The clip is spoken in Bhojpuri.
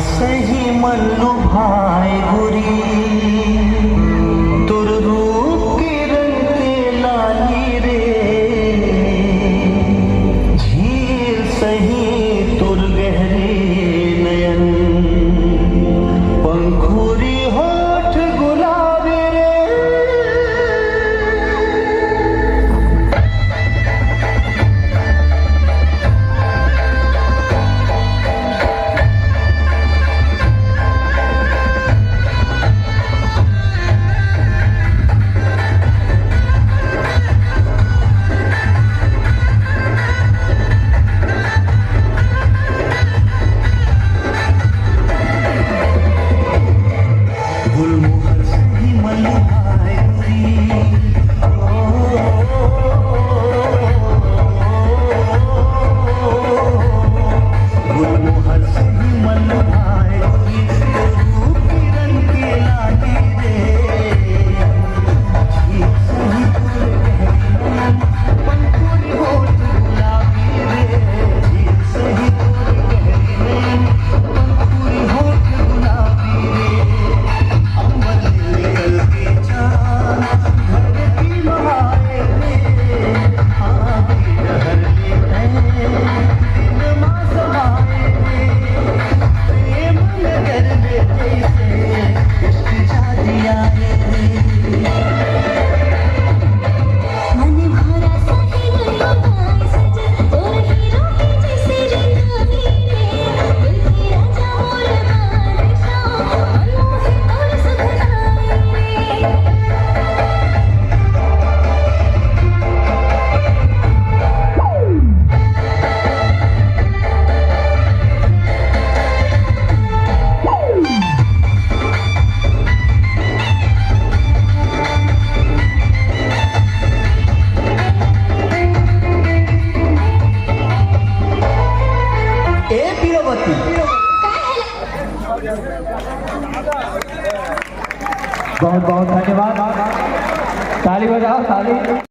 सही मन लुभाए गुरी तुर रूप के रंग के लाली रे झील सही तुर गहरे नयन पंखुरी होठ गुलाबी रे गुलमोहर सही मन लुभाए गुरी गुलमोहर सही मन लुभाए गुरी रूप की रंग के लागी रे झील सही तुर गहरी पंखुरी होठ गुलाबी रे झील सही तुर गहरी पंखुरी होठ गुलाबी रे अंबर निकल के चाँद घर की महाए रे आगे डहर लेते दिन माँ समाए रे प्रेम नगर में जैसे इश्क जादी आए रे मन भरा सही लुभाए सजन तोर हीरो के जैसे रंगाई रे दिल की राजा मोर बादशाह मनमोहे तोर सुखनाई रे ए पीरवती बहुत बहुत धन्यवाद। ताली बजाओ ताली।